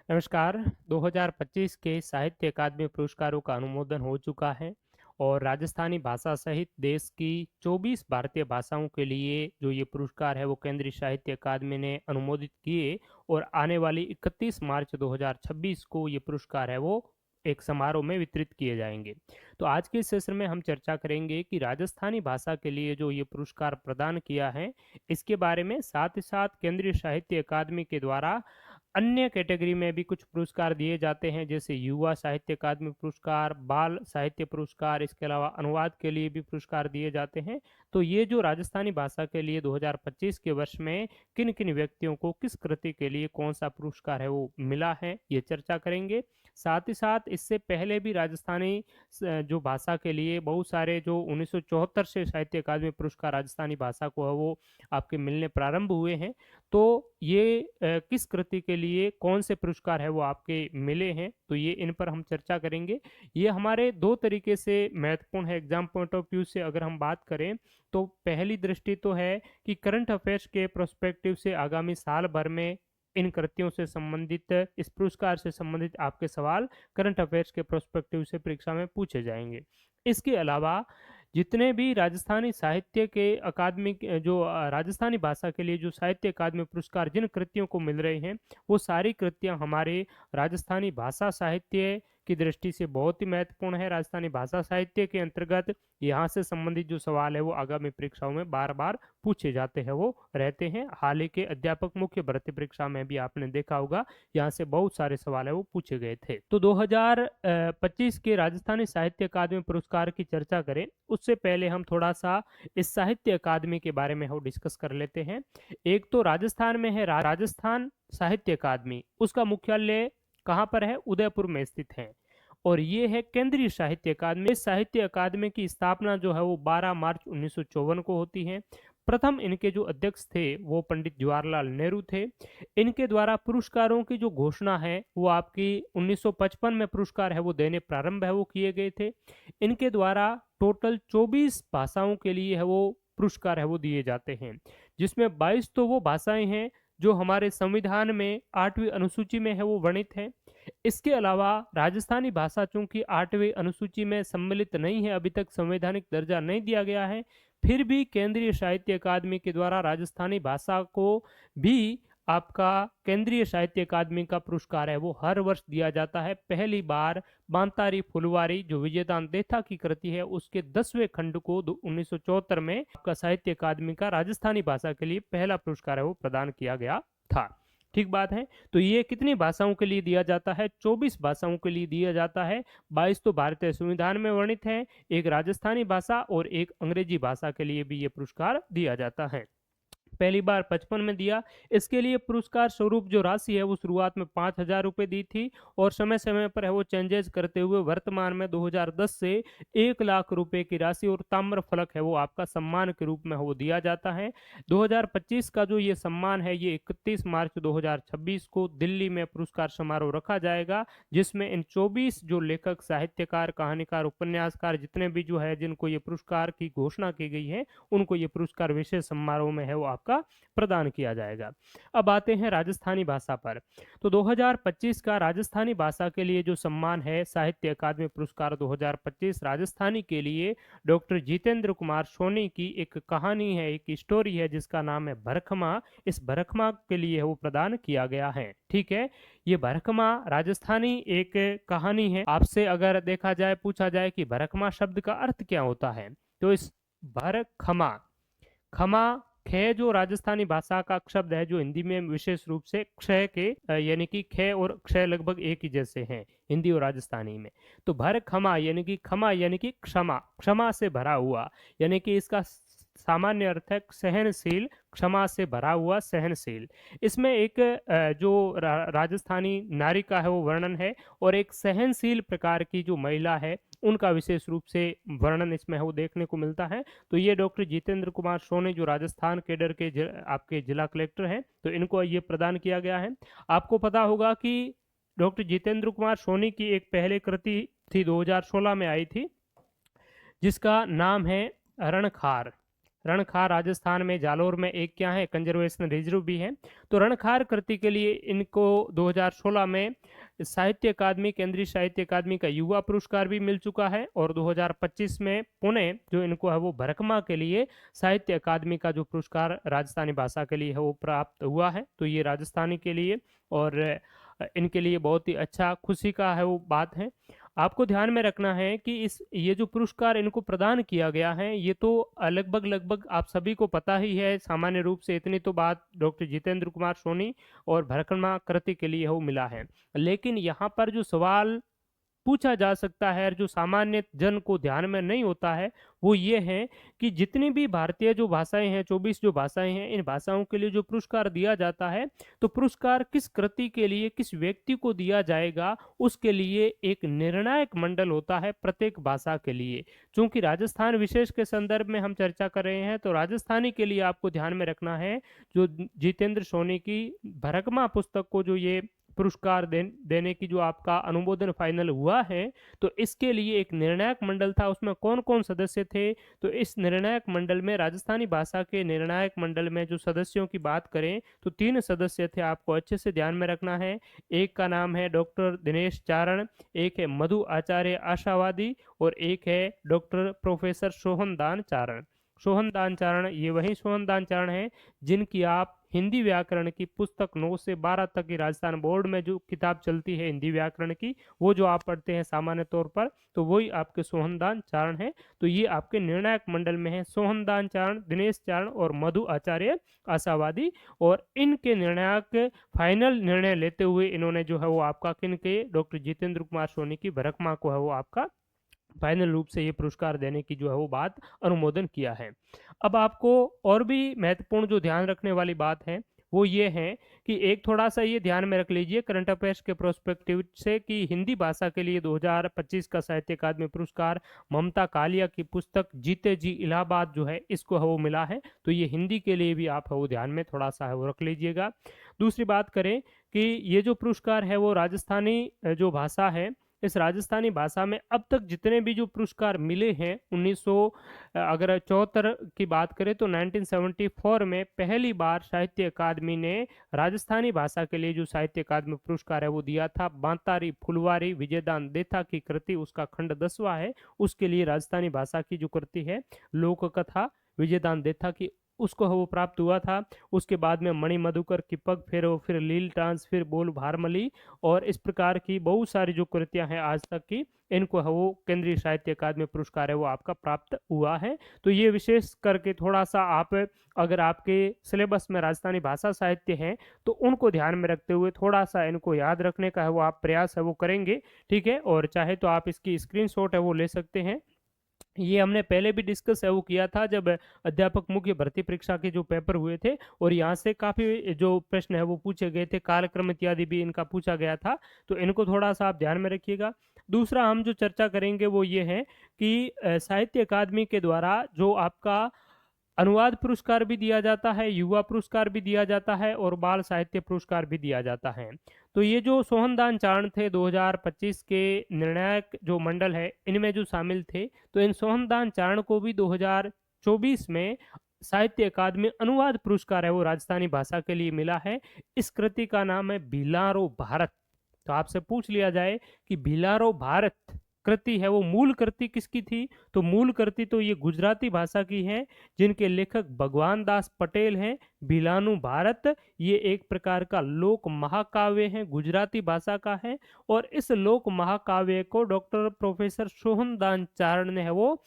नमस्कार। 2025 के साहित्य अकादमी पुरस्कारों का अनुमोदन हो चुका है और राजस्थानी भाषा सहित देश की 24 भारतीय भाषाओं के लिए जो ये पुरस्कार है वो केंद्रीय साहित्य अकादमी ने अनुमोदित किए और आने वाली 31 मार्च 2026 को ये पुरस्कार है वो एक समारोह में वितरित किए जाएंगे। तो आज के इस सेशन में हम चर्चा करेंगे कि राजस्थानी भाषा के लिए जो ये पुरस्कार प्रदान किया है इसके बारे में, साथ ही साथ केंद्रीय साहित्य अकादमी के द्वारा अन्य कैटेगरी में भी कुछ पुरस्कार दिए जाते हैं, जैसे युवा साहित्य अकादमी पुरस्कार, बाल साहित्य पुरस्कार, इसके अलावा अनुवाद के लिए भी पुरस्कार दिए जाते हैं। तो ये जो राजस्थानी भाषा के लिए 2025 के वर्ष में किन किन व्यक्तियों को किस कृति के लिए कौन सा पुरस्कार है वो मिला है, ये चर्चा करेंगे। साथ ही साथ इससे पहले भी राजस्थानी जो भाषा के लिए बहुत सारे जो 1974 से साहित्य अकादमी पुरस्कार राजस्थानी भाषा को है वो आपके मिलने प्रारंभ हुए हैं। तो ये किस कृति के लिए कौन से पुरस्कार है वो आपके मिले हैं, तो ये इन पर हम चर्चा करेंगे। ये हमारे दो तरीके से महत्वपूर्ण है एग्जाम पॉइंट ऑफ व्यू से अगर हम बात करें तो पहली दृष्टि तो है कि करंट अफेयर्स के प्रोस्पेक्टिव से आगामी साल भर में इन कृतियों से संबंधित, इस पुरस्कार से संबंधित आपके सवाल करंट अफेयर्स के प्रोस्पेक्टिव से परीक्षा में पूछे जाएंगे। इसके अलावा जितने भी राजस्थानी साहित्य के अकादमिक जो राजस्थानी भाषा के लिए जो साहित्य अकादमी पुरस्कार जिन कृतियों को मिल रहे हैं वो सारी कृतियां हमारे राजस्थानी भाषा साहित्य की दृष्टि से बहुत ही महत्वपूर्ण है। राजस्थानी भाषा साहित्य के अंतर्गत यहाँ से संबंधित जो सवाल है वो आगामी परीक्षाओं में बार बार पूछे जाते हैं, वो रहते हैं। हाल ही के अध्यापक मुख्य भर्ती परीक्षा में भी आपने देखा होगा यहाँ से बहुत सारे सवाल है वो पूछे गए थे। तो 2025 के राजस्थानी साहित्य अकादमी पुरस्कार की चर्चा करें उससे पहले हम थोड़ा सा इस साहित्य अकादमी के बारे में हम डिस्कस कर लेते हैं। एक तो राजस्थान में है राजस्थान साहित्य अकादमी, उसका मुख्यालय कहाँ पर है? उदयपुर में स्थित है। और ये है केंद्रीय साहित्य अकादमी। इस साहित्य अकादमी की स्थापना जो है वो 12 मार्च 1954 को होती है। प्रथम इनके जो अध्यक्ष थे वो पंडित जवाहरलाल नेहरू थे। इनके द्वारा पुरस्कारों की जो घोषणा है वो आपकी 1955 में पुरस्कार है वो देने प्रारंभ है वो किए गए थे। इनके द्वारा टोटल 24 भाषाओं के लिए है वो पुरस्कार है वो दिए जाते हैं, जिसमें 22 तो वो भाषाएं हैं जो हमारे संविधान में 8वीं अनुसूची में है वो वर्णित है। इसके अलावा राजस्थानी भाषा चूंकि 8वीं अनुसूची में सम्मिलित नहीं है, अभी तक संवैधानिक दर्जा नहीं दिया गया है, फिर भी केंद्रीय साहित्य अकादमी के द्वारा राजस्थानी भाषा को भी आपका केंद्रीय साहित्य अकादमी का पुरस्कार है वो हर वर्ष दिया जाता है। पहली बार बांतारी फुलवारी जो विजयदान देथा की कृति है उसके 10वें खंड को 1974 में आपका साहित्य अकादमी का राजस्थानी भाषा के लिए पहला पुरस्कार है वो प्रदान किया गया था। ठीक बात है। तो ये कितनी भाषाओं के लिए दिया जाता है? 24 भाषाओं के लिए दिया जाता है। 22 तो भारतीय संविधान में वर्णित है, एक राजस्थानी भाषा और एक अंग्रेजी भाषा के लिए भी ये पुरस्कार दिया जाता है। पहली बार 55 में दिया। इसके लिए पुरस्कार स्वरूप जो राशि है वो शुरुआत में 5,000 रुपये दी थी और समय समय पर है वो चेंजेस करते हुए वर्तमान में 2010 से 1 लाख रुपए की राशि और ताम्र फलक है वो आपका सम्मान के रूप में वो दिया जाता है। 2025 का जो ये सम्मान है ये 31 मार्च 2026 को दिल्ली में पुरस्कार समारोह रखा जाएगा, जिसमें इन 24 जो लेखक, साहित्यकार, कहानीकार, उपन्यासकार जितने भी जो है जिनको ये पुरस्कार की घोषणा की गई है उनको ये पुरस्कार विशेष समारोह में है वो का प्रदान किया जाएगा। अब आते हैं राजस्थानी भाषा पर। तो 2025 का राजस्थानी भाषा के लिए जो सम्मान है साहित्य अकादमी पुरस्कार 2025 राजस्थानी के लिए डॉक्टर जितेंद्र कुमार सोनी की एक कहानी है, एक स्टोरी है जिसका नाम है भरखमा। इस भरखमा के लिए वो प्रदान किया गया है। ठीक है, ये भरखमा राजस्थानी एक कहानी है। आपसे अगर देखा जाए, पूछा जाए कि भरखमा शब्द का अर्थ क्या होता है, तो इस भरखमा, खमा, खे जो राजस्थानी भाषा का शब्द है जो हिंदी में विशेष रूप से क्षय के यानी कि खे और क्षय लगभग एक ही जैसे हैं हिंदी और राजस्थानी में। तो भर खमा यानी कि खमा यानी कि क्षमा, क्षमा से भरा हुआ, यानी कि इसका सामान्य अर्थ है सहनशील, क्षमा से भरा हुआ, सहनशील। इसमें एक जो राजस्थानी नारी का है वो वर्णन है और एक सहनशील प्रकार की जो महिला है उनका विशेष रूप से वर्णन इसमें वो देखने को मिलता है। तो ये डॉक्टर जितेंद्र कुमार सोनी जो राजस्थान केडर के आपके जिला कलेक्टर हैं, तो इनको ये प्रदान किया गया है। आपको पता होगा कि डॉक्टर जितेंद्र कुमार सोनी की एक पहले कृति थी 2016 में आई थी जिसका नाम है रणखार। रणखार राजस्थान में जालोर में एक क्या है कंजर्वेशन रिजर्व भी है। तो रणखार कृति के लिए इनको 2016 में साहित्य अकादमी, केंद्रीय साहित्य अकादमी का युवा पुरस्कार भी मिल चुका है, और 2025 में पुणे जो इनको है वो भरकमा के लिए साहित्य अकादमी का जो पुरस्कार राजस्थानी भाषा के लिए है वो प्राप्त हुआ है। तो ये राजस्थानी के लिए और इनके लिए बहुत ही अच्छा खुशी का है वो बात है। आपको ध्यान में रखना है कि इस ये जो पुरस्कार इनको प्रदान किया गया है ये तो लगभग लगभग आप सभी को पता ही है, सामान्य रूप से इतनी तो बात डॉक्टर जितेंद्र कुमार सोनी और भरकमा कृति के लिए वो मिला है। लेकिन यहाँ पर जो सवाल पूछा जा सकता है और जो सामान्य जन को ध्यान में नहीं होता है वो ये है कि जितनी भी भारतीय जो भाषाएं हैं, 24 जो भाषाएं हैं, इन भाषाओं के लिए जो पुरस्कार दिया जाता है तो पुरस्कार किस कृति के लिए किस व्यक्ति को दिया जाएगा उसके लिए एक निर्णायक मंडल होता है प्रत्येक भाषा के लिए। चूंकि राजस्थान विशेष के संदर्भ में हम चर्चा कर रहे हैं तो राजस्थानी के लिए आपको ध्यान में रखना है जो जितेंद्र सोनी की भरकमा पुस्तक को जो ये पुरस्कार देने की जो आपका अनुमोदन फाइनल हुआ है तो इसके लिए एक निर्णायक मंडल था। उसमें कौन कौन सदस्य थे? तो इस निर्णायक मंडल में, राजस्थानी भाषा के निर्णायक मंडल में जो सदस्यों की बात करें तो 3 सदस्य थे, आपको अच्छे से ध्यान में रखना है। एक का नाम है डॉक्टर दिनेश चारण, एक है मधु आचार्य आशावादी और एक है डॉक्टर प्रोफेसर सोहनदान चारण। सोहनदान चारण, ये वही सोहनदान चारण है जिनकी आप हिंदी व्याकरण की पुस्तक 9 से 12 तक की राजस्थान बोर्ड में जो किताब चलती है हिंदी व्याकरण की, वो जो आप पढ़ते हैं सामान्य तौर पर, तो वही आपके सोहनदान चारण है। तो ये आपके निर्णायक मंडल में है, सोहनदान चारण, दिनेश चारण और मधु आचार्य आशावादी। और इनके निर्णायक फाइनल निर्णय लेते हुए इन्होंने जो है वो आपका किनके, डॉक्टर जितेंद्र कुमार सोनी की भरकमा को है वो आपका फाइनल रूप से ये पुरस्कार देने की जो है वो बात अनुमोदन किया है। अब आपको और भी महत्वपूर्ण जो ध्यान रखने वाली बात है वो ये है कि एक थोड़ा सा ये ध्यान में रख लीजिए करंट अफेयर्स के प्रोस्पेक्टिव से कि हिंदी भाषा के लिए 2025 का साहित्य अकादमी पुरस्कार ममता कालिया की पुस्तक जीते जी इलाहाबाद जो है इसको है वो मिला है। तो ये हिंदी के लिए भी आप है वो ध्यान में थोड़ा सा है वो रख लीजिएगा। दूसरी बात करें कि ये जो पुरस्कार है वो राजस्थानी जो भाषा है, इस राजस्थानी भाषा में अब तक जितने भी जो पुरस्कार मिले हैं 1900 अगर 74 की बात करें तो 1974 में पहली बार साहित्य अकादमी ने राजस्थानी भाषा के लिए जो साहित्य अकादमी पुरस्कार है वो दिया था। बांतारी फुलवारी विजयदान देथा की कृति, उसका खंड 10वां है, उसके लिए राजस्थानी भाषा की जो कृति है लोक कथा विजयदान देथा की, उसको वो प्राप्त हुआ था। उसके बाद में मणि मधुकर की पग फेरो, फिर लील टांस, फिर बोल भारमली और इस प्रकार की बहुत सारी जो कृतियां हैं आज तक की, इनको है वो केंद्रीय साहित्य अकादमी पुरस्कार है वो आपका प्राप्त हुआ है। तो ये विशेष करके थोड़ा सा आप अगर आपके सिलेबस में राजस्थानी भाषा साहित्य है तो उनको ध्यान में रखते हुए थोड़ा सा इनको याद रखने का है वो आप प्रयास है वो करेंगे, ठीक है। और चाहे तो आप इसकी स्क्रीनशॉट है वो ले सकते हैं। ये हमने पहले भी डिस्कस है वो किया था जब अध्यापक मुख्य भर्ती परीक्षा के जो पेपर हुए थे और यहाँ से काफी जो प्रश्न है वो पूछे गए थे, कालक्रम इत्यादि भी इनका पूछा गया था, तो इनको थोड़ा सा आप ध्यान में रखिएगा। दूसरा हम जो चर्चा करेंगे वो ये है कि साहित्य अकादमी के द्वारा जो आपका अनुवाद पुरस्कार भी दिया जाता है, युवा पुरस्कार भी दिया जाता है और बाल साहित्य पुरस्कार भी दिया जाता है। तो ये जो सोहनदान चारण थे 2025 के निर्णायक जो मंडल है इनमें जो शामिल थे, तो इन सोहनदान चारण को भी 2024 में साहित्य अकादमी अनुवाद पुरस्कार है वो राजस्थानी भाषा के लिए मिला है। इस कृति का नाम है भिलारो भारत। तो आपसे पूछ लिया जाए कि भिलारो भारत कृति है वो मूल कृति किसकी थी, तो मूल कृति तो ये गुजराती भाषा की है जिनके लेखक भगवान दास पटेल हैं। भिलानु भारत ये एक प्रकार का लोक महाकाव्य है, गुजराती भाषा का है और इस लोक महाकाव्य को डॉक्टर प्रोफेसर सोहनदान चारण ने है वो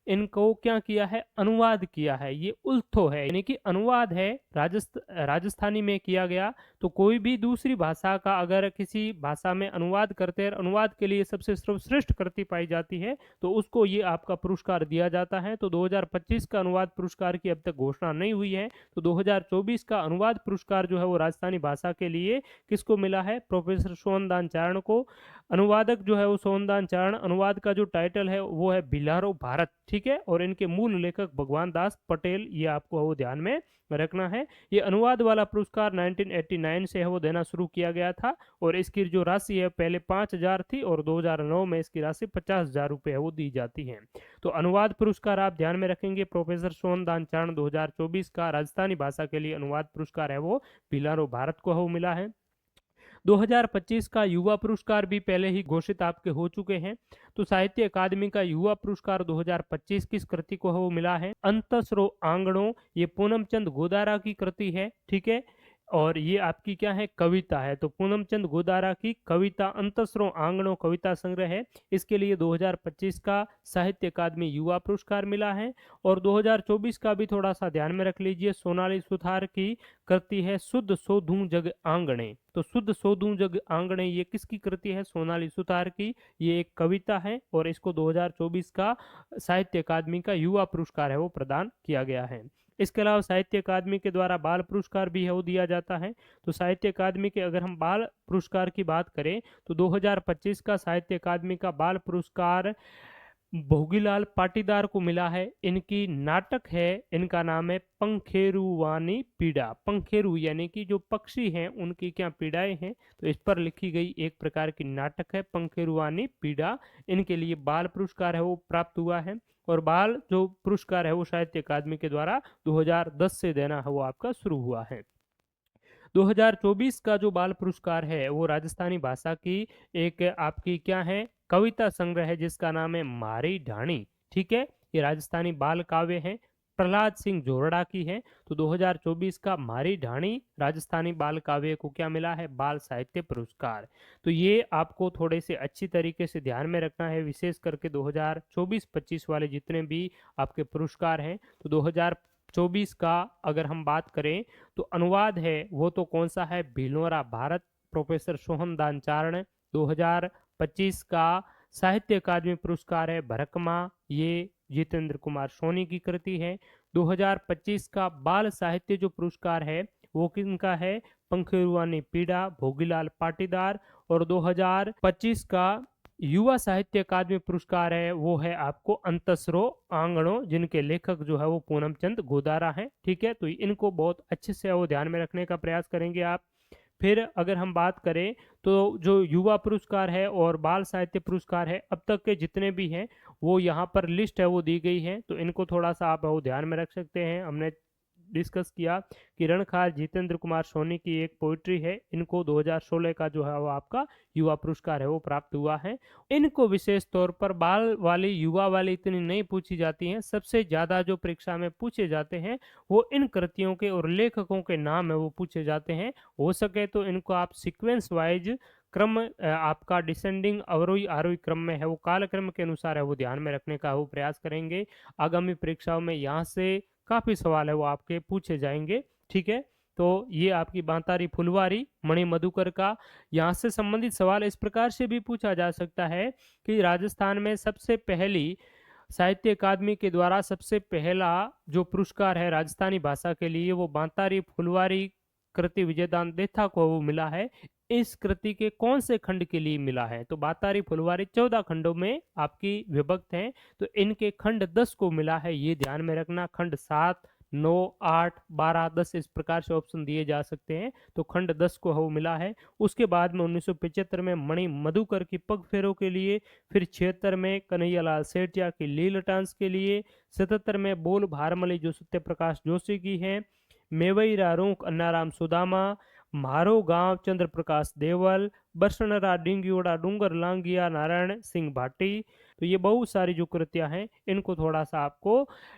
इनको क्या किया है, अनुवाद किया है। ये उल्थो है यानी कि अनुवाद है, राजस्थानी में किया गया। तो कोई भी दूसरी भाषा का अगर किसी भाषा में अनुवाद करते हैं, अनुवाद के लिए सबसे सर्वश्रेष्ठ कृति पाई जाती है तो उसको ये आपका पुरस्कार दिया जाता है। तो 2025 का अनुवाद पुरस्कार की अब तक घोषणा नहीं हुई है, तो 2024 का अनुवाद पुरस्कार जो है वो राजस्थानी भाषा के लिए किसको मिला है, प्रोफेसर सोहनदान चारण को। अनुवादक जो है वो सोहनदान चारण, अनुवाद का जो टाइटल है वो है भिलारो भारत, ठीक ठीक है, और इनके मूल लेखक भगवान दास पटेल, ये आपको वो ध्यान में रखना है। ये अनुवाद वाला पुरस्कार 1989 से है वो देना शुरू किया गया था, और इसकी जो राशि है पहले 5,000 थी और 2009 में इसकी राशि 50,000 रुपये है वो दी जाती है। तो अनुवाद पुरस्कार आप ध्यान में रखेंगे, प्रोफेसर सोहनदान चारण 2024 का राजस्थानी भाषा के लिए अनुवाद पुरस्कार है वो बिलारो भारत को वो मिला है। 2025 का युवा पुरस्कार भी पहले ही घोषित आपके हो चुके हैं। तो साहित्य अकादमी का युवा पुरस्कार 2025 किस कृति को है वो मिला है? अंतस्रो आंगणों, ये पूनम चंद गोदारा की कृति है, ठीक है, और ये आपकी क्या है? कविता है। तो पूनम चंद गोदारा की कविता अंतस्रो आंगणों कविता संग्रह है, इसके लिए 2025 का साहित्य अकादमी युवा पुरस्कार मिला है। और 2024 का भी थोड़ा सा ध्यान में रख लीजिए, सोनाली सुथार की कृति है शुद्ध सोधूं जग आंगणे। तो शुद्ध सोधूं जग आंगणे ये किसकी कृति है? सोनाली सुथार की, ये एक कविता है, और इसको 2024 का साहित्य अकादमी का युवा पुरस्कार है वो प्रदान किया गया है। इसके अलावा साहित्य अकादमी के द्वारा बाल पुरस्कार भी है वो दिया जाता है। तो साहित्य अकादमी के अगर हम बाल पुरस्कार की बात करें तो 2025 का साहित्य अकादमी का बाल पुरस्कार भोगीलाल पाटीदार को मिला है। इनकी नाटक है, इनका नाम है पंखेरुवानी पीड़ा। पंखेरु यानी कि जो पक्षी हैं उनकी क्या पीड़ाएं हैं, तो इस पर लिखी गई एक प्रकार की नाटक है पंखेरुवानी पीड़ा। इनके लिए बाल पुरस्कार है वो प्राप्त हुआ है। और बाल जो पुरस्कार है वो साहित्य अकादमी के द्वारा 2010 से देना है वो आपका शुरू हुआ है। 2024 का जो बाल पुरस्कार है वो राजस्थानी भाषा की एक आपकी क्या है? कविता संग्रह है, जिसका नाम है मारी ढाणी, ठीक है। ये राजस्थानी बाल काव्य है, प्रहलाद सिंह जोरड़ा की है। तो 2024 का मारी ढाणी राजस्थानी बाल काव्य को क्या मिला है? बाल साहित्य पुरस्कार। तो ये आपको थोड़े से अच्छी तरीके से ध्यान में रखना है, विशेष करके 2024-25 वाले जितने भी आपके पुरस्कार हैं। तो 2024 का अगर हम बात करें तो अनुवाद है वो तो कौन सा है? भिलोरा भारत, प्रोफेसर सोहनदान चारण। 2025 का साहित्य अकादमी पुरस्कार है भरकमा, ये जितेंद्र कुमार सोनी की कृति है। 2025 का बाल साहित्य जो पुरस्कार है वो किनका है? पंखेरुवानी पीड़ा, भोगीलाल पाटीदार। और 2025 का युवा साहित्य अकादमी पुरस्कार है वो है आपको अंतस्रो आंगणों, जिनके लेखक जो है वो पूनम चंद गोदारा हैं, ठीक है। तो इनको बहुत अच्छे से वो ध्यान में रखने का प्रयास करेंगे आप। फिर अगर हम बात करें तो जो युवा पुरस्कार है और बाल साहित्य पुरस्कार है अब तक के जितने भी हैं वो यहाँ पर लिस्ट है वो दी गई है, तो इनको थोड़ा सा आप वो ध्यान में रख सकते हैं। हमने डिस्कस किया कि रणखार जितेंद्र कुमार सोनी की एक पोइट्री है, इनको 2016 का जो है वो आपका युवा पुरस्कार है वो प्राप्त हुआ है। इनको विशेष तौर पर बाल वाली युवा वाली इतनी नहीं पूछी जाती हैं, सबसे ज्यादा जो परीक्षा में पूछे जाते हैं वो इन कृतियों के और लेखकों के नाम है वो पूछे जाते हैं। हो सके तो इनको आप सीक्वेंस वाइज क्रम आपका डिसेंडिंग अवरोही आरोही क्रम में है वो कालक्रम के अनुसार है वो ध्यान में रखने का वो प्रयास करेंगे। आगामी परीक्षाओं में यहाँ से काफी सवाल है वो आपके पूछे जाएंगे, ठीक है। तो ये आपकी बांतारी फुलवारी मणि मधुकर का, यहाँ से संबंधित सवाल इस प्रकार से भी पूछा जा सकता है कि राजस्थान में सबसे पहली साहित्य अकादमी के द्वारा सबसे पहला जो पुरस्कार है राजस्थानी भाषा के लिए वो बांतारी फुलवारी कृति विजयदान देथा को वो मिला है। इस कृति के कौन से खंड के लिए मिला है? तो बातारी फुलवारी 14 खंडों में आपकी विभक्त है, तो इनके खंड 10 को मिला है, ये ध्यान में रखना। खंड 7, 9, 8, 12, 10 इस प्रकार से ऑप्शन दिए जा सकते हैं, तो खंड 10 को वो मिला है। उसके बाद में 1975 में मणि मधुकर की पग फेरों के लिए, फिर 76 में कन्हैयालाल सेठिया की लील टांस के लिए, 77 में बोल भारमली जो सत्य प्रकाश जोशी की है, मेवई रारूख अन्नाराम सुदामा, मारो गांव चंद्र प्रकाश देवल, बरसनरा डिंगियोड़ा डूंगर लांगिया नारायण सिंह भाटी। तो ये बहुत सारी जो कृतियां हैं इनको थोड़ा सा आपको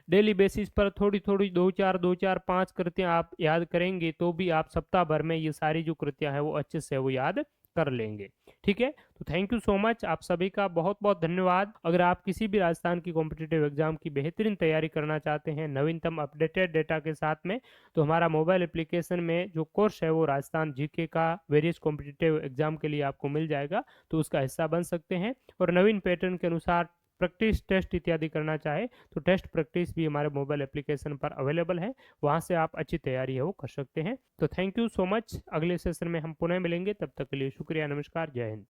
डेली बेसिस पर थोड़ी थोड़ी 2-4 कृतियां आप याद करेंगे तो भी आप सप्ताह भर में ये सारी जो कृतियां हैं वो अच्छे से वो याद कर लेंगे, ठीक है। तो थैंक यू सो मच, आप सभी का बहुत बहुत धन्यवाद। अगर आप किसी भी राजस्थान की कॉम्पिटिटिव एग्जाम की बेहतरीन तैयारी करना चाहते हैं नवीनतम अपडेटेड डेटा के साथ में, तो हमारा मोबाइल एप्लीकेशन में जो कोर्स है वो राजस्थान जीके का वेरियस कॉम्पिटिटिव एग्जाम के लिए आपको मिल जाएगा, तो उसका हिस्सा बन सकते हैं। और नवीन पैटर्न के अनुसार प्रैक्टिस टेस्ट इत्यादि करना चाहे तो टेस्ट प्रैक्टिस भी हमारे मोबाइल एप्लीकेशन पर अवेलेबल है, वहां से आप अच्छी तैयारी है वो कर सकते हैं। तो थैंक यू सो मच, अगले सेशन में हम पुनः मिलेंगे, तब तक के लिए शुक्रिया, नमस्कार, जय हिंद।